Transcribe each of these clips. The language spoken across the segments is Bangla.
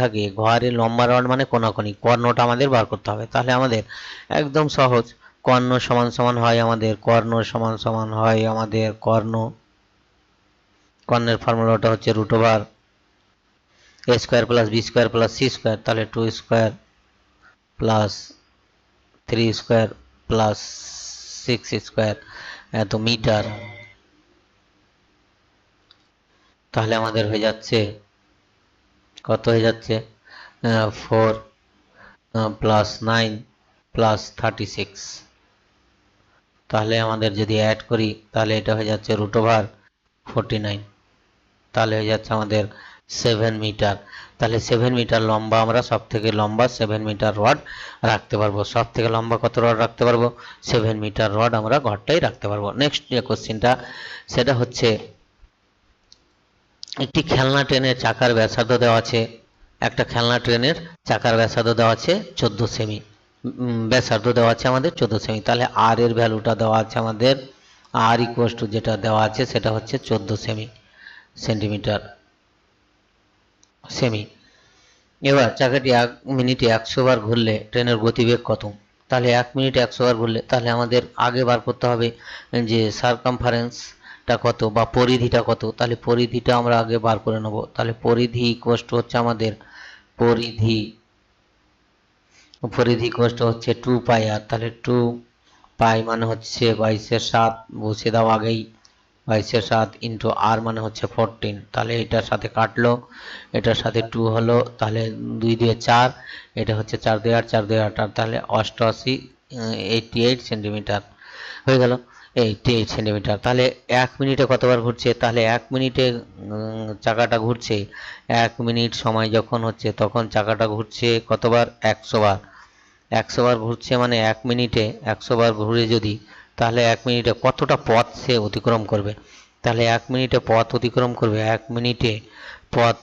থাকে ঘরের লম্বা রড মানে কোনাকুনি, কর্ণটা আমাদের বার করতে হবে। তাহলে আমাদের একদম সহজ, কর্ণ সমান সমান হয় আমাদের কর্ণের ফর্মুলাটা হচ্ছে √a² + b² + c², তাহলে 2² + 3² + 6² এত মিটার। তাহলে আমাদের হয়ে যাচ্ছে কত হয়ে যাচ্ছে 4 + 9 + 36। তাহলে আমাদের যদি অ্যাড করি তাহলে এটা হয়ে যাচ্ছে √49, তাহলে হয়ে যাচ্ছে আমাদের 7 মিটার। তাহলে 7 মিটার লম্বা আমরা সব থেকে লম্বা 7 মিটার রড রাখতে পারবো। সব থেকে লম্বা কত রড রাখতে পারবো? 7 মিটার রড আমরা ঘরটাই রাখতে পারবো। নেক্সট যে কোশ্চেনটা সেটা হচ্ছে একটি খেলনা ট্রেনের চাকার ব্যাসার্ধ দেওয়া আছে, একটা খেলনা ট্রেনের চাকার ব্যাসার্ধ দেওয়া আছে 14 সেমি, ব্যাসার্ধ দেওয়া আছে আমাদের 14 সেমি। তাহলে আর এর ভ্যালুটা দেওয়া আছে আমাদের, আর ইকুয়াল টু যেটা দেওয়া আছে সেটা হচ্ছে 14 সেন্টিমিটার সেমি। এবার চাকাটি 1 মিনিটে 100 বার ঘুরলে ট্রেনের গতিবেগ কত? তাহলে 1 মিনিটে 100 বার ঘুরলে তাহলে আমাদের আগে বার করতে হবে যে সারকামফারেন্সটা কত বা পরিধিটা কত। তাহলে পরিধিটা আমরা আগে বার করে নেব। তাহলে পরিধি ইকুয়াল টু হচ্ছে আমাদের পরিধি ইকুয়াল টু হচ্ছে 2πr। তাহলে 2π মানে হচ্ছে 22/7, বসিয়ে দাও আগেই, 22/7 ইন্টু আর মানে হচ্ছে 14। তাহলে এটার সাথে কাটলো, এটার সাথে 2 হলো, তাহলে 2 দিয়ে 4, এটা হচ্ছে 4 দিয়ে 8, 4 দিয়ে 8, তাহলে 88 88 সেন্টিমিটার হয়ে গেল, 88 সেন্টিমিটার। তাহলে 1 মিনিটে কতবার ঘুরছে? তাহলে 1 মিনিটে চাকাটা ঘুরছে, 1 মিনিট সময় যখন হচ্ছে তখন চাকাটা ঘুরছে কতবার? 100 বার। 100 বার ঘুরছে মানে 1 মিনিটে 100 বার ঘুরে যদি, তাহলে 1 মিনিটে কতটা পথ সে অতিক্রম করবে? তাহলে 1 মিনিটে পথ অতিক্রম করবে, 1 মিনিটে পথ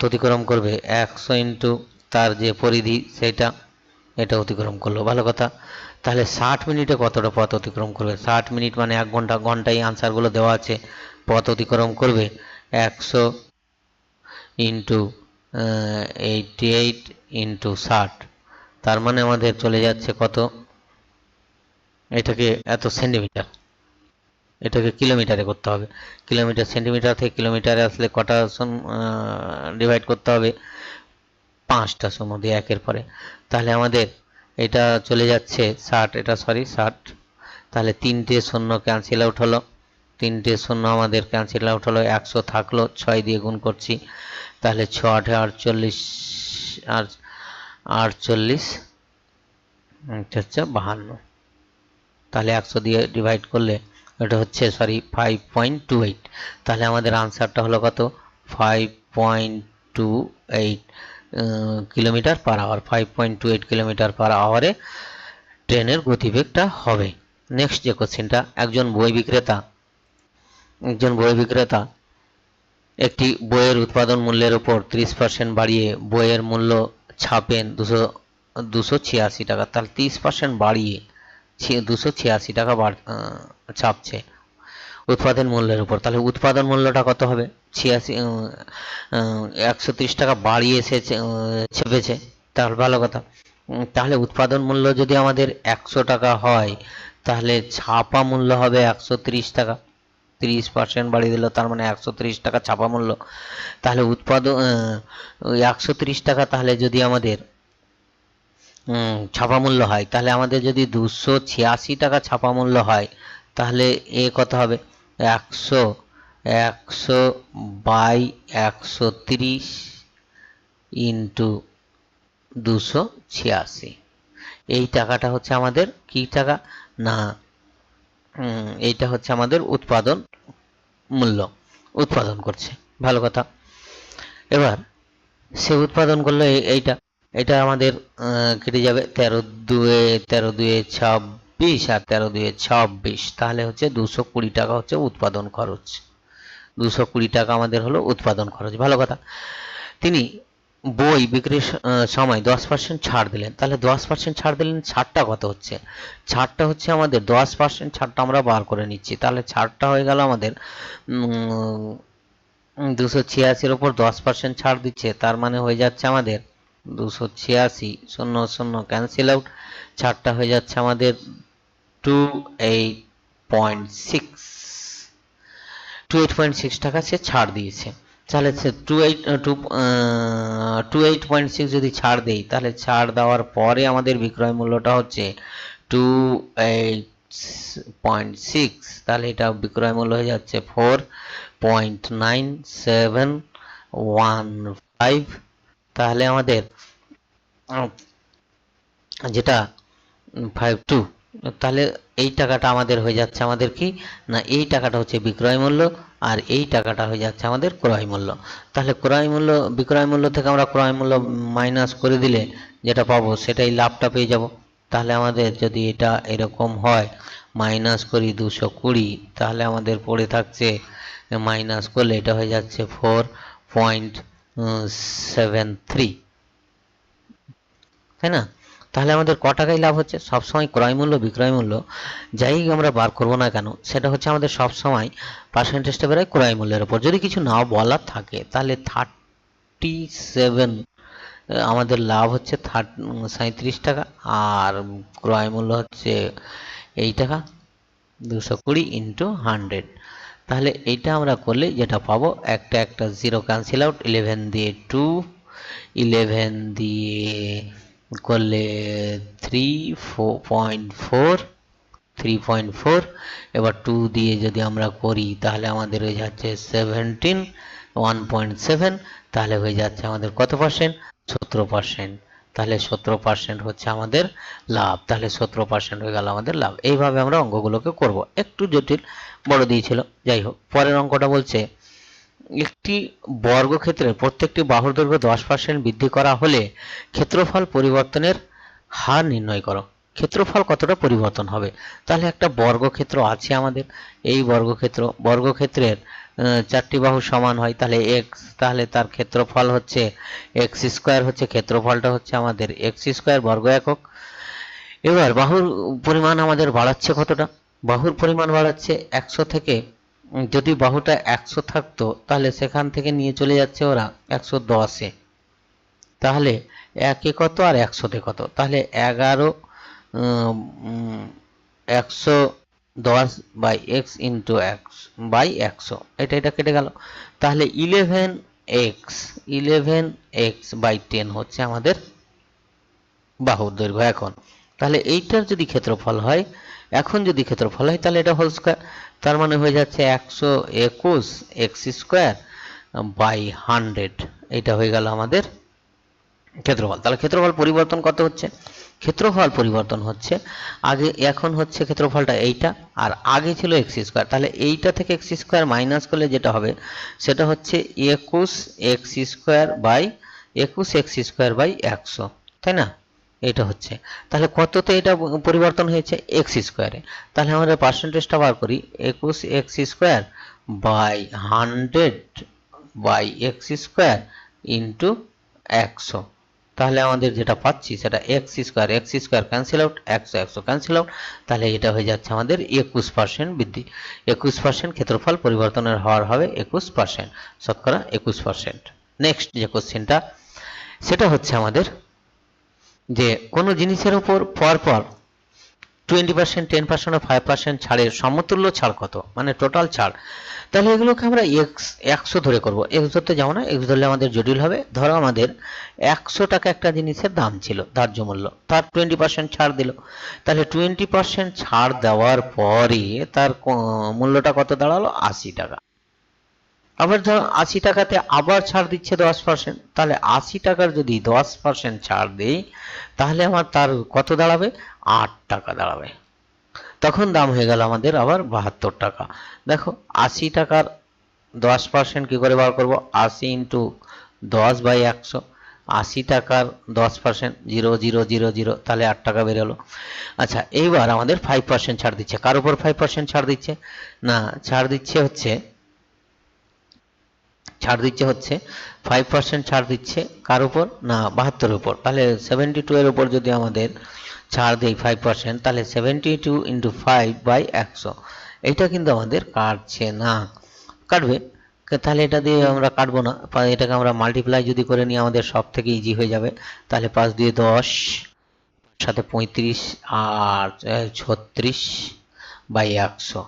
অতিক্রম করবে 100 ইন্টু তার যে পরিধি সেটা, এটা অতিক্রম করলো, ভালো কথা। তাহলে 60 মিনিটে কতটা পথ অতিক্রম করবে? 60 মিনিট মানে 1 ঘন্টা, ঘন্টায় আনসারগুলো দেওয়া আছে। পথ অতিক্রম করবে 100 ইন্টু 88 ইন্টু 60, তার মানে আমাদের চলে যাচ্ছে কত, এটাকে এত সেন্টিমিটার, এটাকে কিলোমিটারে করতে হবে। কিলোমিটার, সেন্টিমিটার থেকে কিলোমিটারে আসলে কটা ডিভাইড করতে হবে? 5টা শূন্য দিয়ে একের পরে। তাহলে আমাদের এটা চলে যাচ্ছে 60, এটা সরি 60। তাহলে 3টে শূন্য ক্যান্সেল আউট হলো, 3টে শূন্য আমাদের ক্যান্সেল আউট হলো, 100 থাকলো, 6 দিয়ে গুণ করছি, তাহলে 6 8 48 আর 48, এটা হচ্ছে 52। তাহলে 100 দিয়ে ডিভাইড করলে এটা হচ্ছে সরি 5.28। তাহলে আমাদের আনসারটা হলো কত? 5.28 kilometre per hour. 5.28 kilometre per আওয়ারে ট্রেনের গতিবেগটা হবে। নেক্সট যে কোশ্চেনটা, একজন বই বিক্রেতা একটি বইয়ের উৎপাদন মূল্যের উপর 30% বাড়িয়ে বইয়ের মূল্য ছাপেন 286 টাকা। তাহলে 30% বাড়িয়ে 286 টাকা ছাপছে উৎপাদন মূল্যের উপর। তাহলে উৎপাদন মূল্যটা কত হবে? 130 টাকা বাড়িয়ে সে চেপেছে, তাহলে ভালো কথা। তাহলে উৎপাদন মূল্য যদি আমাদের 100 টাকা হয়, তাহলে ছাপা মূল্য হবে 130 টাকা। 30% বাড়িয়ে দিল, তার মানে 130 টাকা ছাপা মূল্য। তাহলে 130 টাকা, তাহলে যদি আমাদের ছাপা মূল্য হয়, তাহলে আমাদের যদি 286 টাকা ছাপা মূল্য হয়, তাহলে এ কত হবে? 100 বাই 130 ইন্টু 286। এই টাকাটা হচ্ছে আমাদের কি টাকা না, এইটা হচ্ছে আমাদের উৎপাদন মূল্য, উৎপাদন করছে, ভালো কথা। এবার সে উৎপাদন করলো এইটা, এটা আমাদের কেটে যাবে 13 2 26 আর 13 2 26, তাহলে হচ্ছে 220 টাকা হচ্ছে উৎপাদন খরচ। 220 টাকা আমাদের হলো উৎপাদন খরচ, ভালো কথা। তিনি বই বিক্রির সময় 10% ছাড় দিলেন। তাহলে 10% ছাড় দিলেন, ছাড়টা কত হচ্ছে? ছাড়টা হচ্ছে আমাদের 10% ছাড়টা আমরা বার করে নিচ্ছি। তাহলে ছাড়টা হয়ে গেল আমাদের 286-এর ওপর 10% ছাড় দিচ্ছে, তার মানে হয়ে যাচ্ছে আমাদের 286, শূন্য শূন্য ক্যান্সেল আউট, ছাড়টা হয়ে যাচ্ছে আমাদের 28.6, 28.6 টাকা সে ছাড় দিয়েছে। তাহলে সে 28.6 যদি ছাড় দেই, তাহলে ছাড় দেওয়ার পরে আমাদের বিক্রয় মূল্যটা হচ্ছে 28.6, তাহলে এটা বিক্রয় মূল্য হয়ে যাচ্ছে 4.9715। তাহলে আমাদের যেটা 52, তাহলে এই টাকাটা আমাদের হয়ে যাচ্ছে আমাদের কি না, এই টাকাটা হচ্ছে বিক্রয় মূল্য, আর এই টাকাটা হয়ে যাচ্ছে আমাদের ক্রয় মূল্য। তাহলে ক্রয় মূল্য, বিক্রয় মূল্য থেকে আমরা ক্রয় মূল্য মাইনাস করে দিলে যেটা পাবো সেটাই লাভটা পেয়ে যাব। তাহলে আমাদের যদি এটা এরকম হয়, মাইনাস করি 220, তাহলে আমাদের পড়ে থাকছে, মাইনাস করলে এটা হয়ে যাচ্ছে 4.73, তাই না? তাহলে আমাদের ক টাকায় লাভ হচ্ছে? সবসময় ক্রয় মূল্য বিক্রয় মূল্য যাই আমরা বার করব না কেন, সেটা হচ্ছে আমাদের সবসময় পার্সেন্টেজটা বেরোয় ক্রয় মূল্যের উপর। যদি কিছু নাও বলার থাকে, তাহলে 37 আমাদের লাভ হচ্ছে 37 টাকা, আর ক্রয় মূল্য হচ্ছে এই টাকা, 220 ইন্টু 100। তাহলে এইটা আমরা করলে যেটা পাবো, একটা একটা জিরো ক্যান্সেল আউট, 11 দিয়ে 2, 11 দিয়ে করলে 3.4, এবার 2 দিয়ে যদি আমরা করি তাহলে আমাদের হয়ে যাচ্ছে 17, 1.7, তাহলে হয়ে যাচ্ছে আমাদের কত পার্সেন্ট? 17%। তাহলে 17% হচ্ছে আমাদের লাভ। তাহলে 17% হয়ে গেল আমাদের লাভ। এইভাবে আমরা অঙ্কগুলোকে করব, একটু জটিল, বড় দিয়েছিল, যাই হোক। পরের অঙ্কটা বলছে, একটি বর্গক্ষেত্রের প্রত্যেকটি বাহুর দৈর্ঘ্য 10% বৃদ্ধি করা হলে ক্ষেত্রফল পরিবর্তনের হার নির্ণয় করো। ক্ষেত্রফল কতটা পরিবর্তন হবে? তাহলে একটা বর্গক্ষেত্র আছে আমাদের, এই বর্গক্ষেত্রের 4টি বাহু সমান হয়, তাহলে এক্স, তাহলে তার ক্ষেত্রফল হচ্ছে এক্স স্কোয়ার, হচ্ছে ক্ষেত্রফলটা হচ্ছে আমাদের এক্স স্কোয়ার বর্গ একক। এবার বাহুর পরিমাণ আমাদের বাড়াচ্ছে কতটা? বাহুর পরিমাণ বাড়াচ্ছে 100 থেকে, যদি বাহুটা 100 থাকতো তাহলে সেখান থেকে নিয়ে চলে যাচ্ছে ওরা 110-এ, তাহলে একে কত আর 100-তে কত? তাহলে 110 by x into x by 100, এটা কেটে গেল। তাহলে 11x বাই 10 হচ্ছে আমাদের বাহুর দৈর্ঘ্য এখন। তাহলে এইটার যদি ক্ষেত্রফল হয়, এখন যদি ক্ষেত্রফল হয়, তাহলে এটা হোল স্কোয়ার, তার মানে হয়ে যাচ্ছে 121 এক্স স্কোয়ার বাই 100, এটা হয়ে গেল আমাদের ক্ষেত্রফল। তাহলে ক্ষেত্রফল পরিবর্তন কত হচ্ছে? ক্ষেত্রফল পরিবর্তন হচ্ছে, আগে এখন হচ্ছে ক্ষেত্রফলটা এইটা, আর আগে ছিল এক্স স্কোয়ার, তাহলে এইটা থেকে এক্স স্কোয়ার মাইনাস করলে যেটা হবে সেটা হচ্ছে 21 এক্স স্কোয়ার বাই 100, তাই না? এটা হচ্ছে, তাহলে কততে এটা পরিবর্তন হয়েছে? এক্স স্কোয়ারে। তাহলে আমরা পার্সেন্টেজটা বার করি, 21 x square by 100 by x square into 100, তাহলে আমাদের যেটা পাচ্ছি সেটা x square cancel out, 100 cancel out, তাহলে এটা হয়ে যাচ্ছে আমাদের 21% বৃদ্ধি। 21% ক্ষেত্রফল পরিবর্তনের হার হবে 21%, শতকরা 21%। নেক্সট যে কোশ্চেনটা, সেটা হচ্ছে আমাদের যে কোনো জিনিসের উপর পরপর 20%, 10% ও 5% ছাড়ের সমতুল্য ছাড় কত, মানে টোটাল ছাড়। তাহলে এগুলোকে আমরা এক্স 100 ধরে করব। এক্স ধরতে যাবো না, এক্স ধরলে আমাদের জটিল হবে। ধরো আমাদের 100 টাকা একটা জিনিসের দাম ছিল, ধার্য মূল্য, তার 20% ছাড় দিল, তাহলে 20% ছাড় দেওয়ার পরে তার মূল্যটা কত দাঁড়ালো? 80 টাকা। আবার ধরো 80 টাকাতে আবার ছাড় দিচ্ছে 10%, তাহলে 80 টাকার যদি 10% ছাড় দেই, তাহলে আমার তার কত দাঁড়াবে? 8 টাকা দাঁড়াবে। তখন দাম হয়ে গেল আমাদের আবার 72 টাকা। দেখো 80 টাকার 10% কি করে বার করব? 80 ইন্টু 10 বাই 100, 80 টাকার 10%, 0 0 0 0, তাহলে 8 টাকা বেরোলো। আচ্ছা, এইবার আমাদের 5% ছাড় দিচ্ছে। কার উপর 5% ছাড় দিচ্ছে? না, ছাড় দিচ্ছে হচ্ছে 5% ছাড় দিচ্ছে কার উপর? না, 72-এর উপর। তাহলে 72 এর উপর যদি আমাদের ছাড় দেই 5%, তাহলে 72 ইন্টু 5 বাই 100, এইটা কিন্তু আমাদের কাটছে না। কাটবে তাহলে এটা দিয়ে আমরা কাটবো না, এটাকে আমরা মাল্টিপ্লাই যদি করে নিই আমাদের সব থেকে ইজি হয়ে যাবে। তাহলে 5 দিয়ে 10, সাথে 35 আর 36 বাই 100।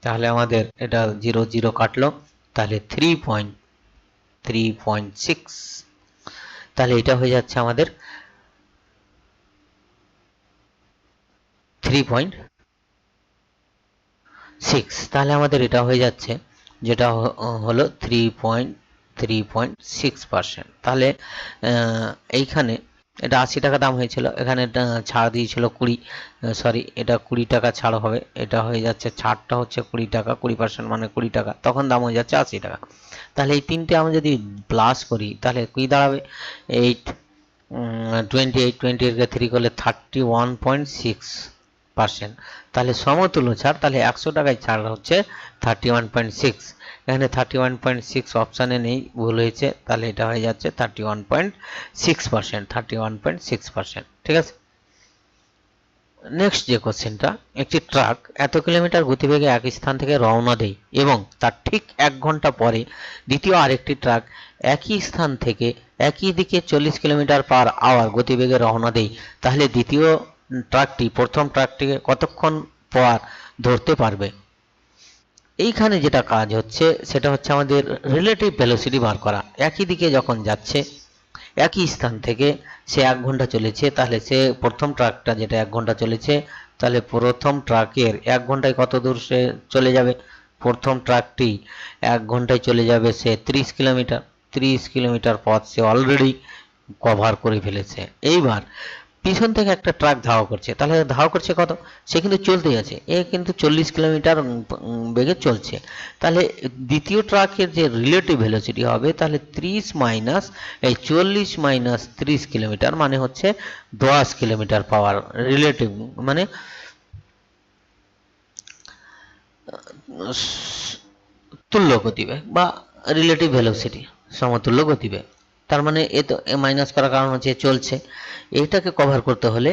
তাহলে আমাদের এটা 0 0 কাটলো, তাহলে 3.6। তাহলে এটা হয়ে যাচ্ছে আমাদের 3.6। তাহলে আমাদের এটা হয়ে যাচ্ছে যেটা হলো 3.6%। তাহলে এইখানে এটা 80 টাকা দাম হয়েছিল, এখানে ছাড় দিয়েছিল 20, সরি এটা 20 টাকা ছাড় হবে, এটা হয়ে যাচ্ছে ছাড়টা হচ্ছে 20 টাকা, 20% মানে 20 টাকা, তখন দাম হয়ে যাচ্ছে 80 টাকা। তাহলে এই তিনটে আমরা যদি প্লাস করি তাহলে কি দাঁড়াবে, 8 28 কে 3 করলে 31.6%। তাহলে সমতুল্য ছাড়, তাহলে 100 টাকায় ছাড় হচ্ছে 31.6। এখানে 31.6 অপশানে নেই, ভুল হয়েছে, তাহলে এটা হয়ে যাচ্ছে 31.6%, 31.6%। ঠিক আছে। নেক্সট যে কোশ্চেনটা, একটি ট্রাক এত কিলোমিটার গতিবেগে এক স্থান থেকে রওনা দেয় এবং তার ঠিক 1 ঘন্টা পরে দ্বিতীয় আরেকটি ট্রাক একই স্থান থেকে একই দিকে 40 কিলোমিটার পার আওয়ার গতিবেগে রওনা দেয়, তাহলে দ্বিতীয় ট্রাকটি প্রথম ট্রাকটিকে কতক্ষণ পর ধরতে পারবে? এইখানে যেটা কাজ হচ্ছে সেটা হচ্ছে আমাদের রিলেটিভ ভেলোসিটি বার করা। একই দিকে যখন যাচ্ছে, একই স্থান থেকে সে 1 ঘন্টা চলেছে, তাহলে সে প্রথম ট্রাকটা যেটা 1 ঘন্টা চলেছে, তাহলে প্রথম ট্রাকের 1 ঘন্টায় কত দূর সে চলে যাবে? প্রথম ট্রাকটি 1 ঘন্টায় চলে যাবে সে 30 কিলোমিটার। 30 কিলোমিটার পথ সে অলরেডি কভার করে ফেলেছে। এইবার পিছন থেকে একটা ট্রাক ধাওয়া করছে, তাহলে ধাওয়া করছে কত? সে কিন্তু চলতেই আছে, এ কিন্তু 40 কিলোমিটার বেগে চলছে। তাহলে দ্বিতীয় ট্রাকের যে রিলেটিভ ভেলোসিটি হবে, তাহলে 30 মাইনাস এই 40 মাইনাস 30 কিলোমিটার মানে হচ্ছে 10 কিলোমিটার পাওয়ার রিলেটিভ, মানে তুল্য গতিবেগ বা রিলেটিভ ভেলোসিটি, সমতুল্য গতিবেগ। তার মানে এ তো মাইনাস করার কারণ হচ্ছে চলছে, এইটাকে কভার করতে হলে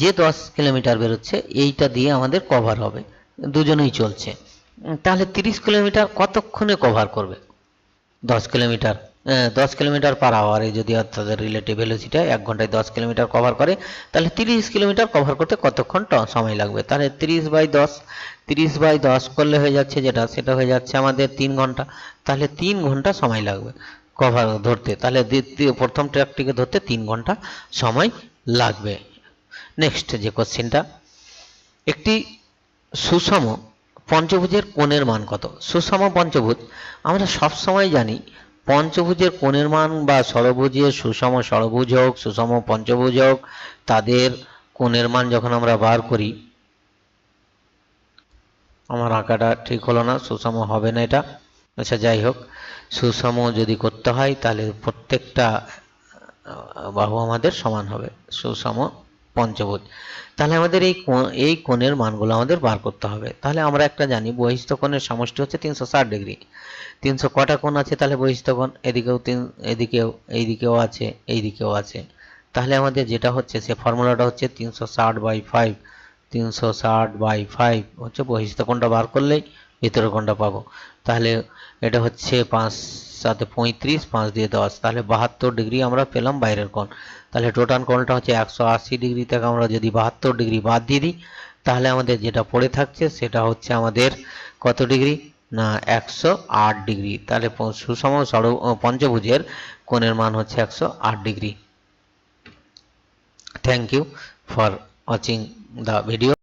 যে 10 কিলোমিটার বেরোচ্ছে এইটা দিয়ে আমাদের কভার হবে, দুজনেই চলছে। তাহলে 30 কিলোমিটার কতক্ষণে কভার করবে? 10 কিলোমিটার, 10 কিলোমিটার পার আওয়ারে যদি তাদের রিলেটিভ ভেলোসিটি 1 ঘন্টায় 10 কিলোমিটার কভার করে, তাহলে 30 কিলোমিটার কভার করতে কতক্ষণ সময় লাগবে? তাহলে 30/10 করলে হয়ে যাচ্ছে যেটা, সেটা হয়ে যাচ্ছে আমাদের 3 ঘন্টা। তাহলে 3 ঘন্টা সময় লাগবে কভার ধরতে, তাহলে প্রথম ট্র্যাকটিকে ধরতে 3 ঘন্টা সময় লাগবে। নেক্সট যে কোশ্চেনটা, একটি সুষম পঞ্চভুজের কোণের মান কত? সুষম পঞ্চভুজ আমরা সব সময় জানি পঞ্চভুজের কোণের মান বা ষড়ভুজের সুষম ষড়ভুজ হোক সুষম পঞ্চভুজ হোক, তাদের কোণের মান যখন আমরা বার করি, আমার আঁকাটা ঠিক হলো না, সুষম হবে না এটা, আচ্ছা যাই হোক, সুষম যদি করতে হয় তাহলে প্রত্যেকটা বাহু আমাদের সমান হবে, সুষম পঞ্চভুজ। তাহলে আমাদের এই কোণের মানগুলো আমাদের বার করতে হবে। তাহলে আমরা একটা জানি বহিস্থ কোণের সমষ্টি হচ্ছে 360 ডিগ্রি। 300 কটা কোণ আছে? তাহলে বহিস্থ কোণ এদিকেও এদিকেও এইদিকেও আছে, এইদিকেও আছে। তাহলে আমাদের যেটা হচ্ছে সে ফর্মুলাটা হচ্ছে 360/5। 360/5 হচ্ছে বহিস্থ কোণটা বার করলেই ভিতরের কোণটা পাবো। তাহলে এটা হচ্ছে 5 সাথে 35, 5 দিয়ে 10, তাহলে 72 ডিগ্রি আমরা পেলাম বাইরের কোণ। তাহলে টোটাল কোণটা হচ্ছে 180 ডিগ্রি থেকে আমরা যদি 72 ডিগ্রি বাদ দিয়ে দিই, তাহলে আমাদের যেটা পড়ে থাকছে সেটা হচ্ছে আমাদের কত ডিগ্রি না 108 ডিগ্রি। তাহলে সুষম পঞ্চভুজের কোণের মান হচ্ছে 108 degree. Thank you for watching the video.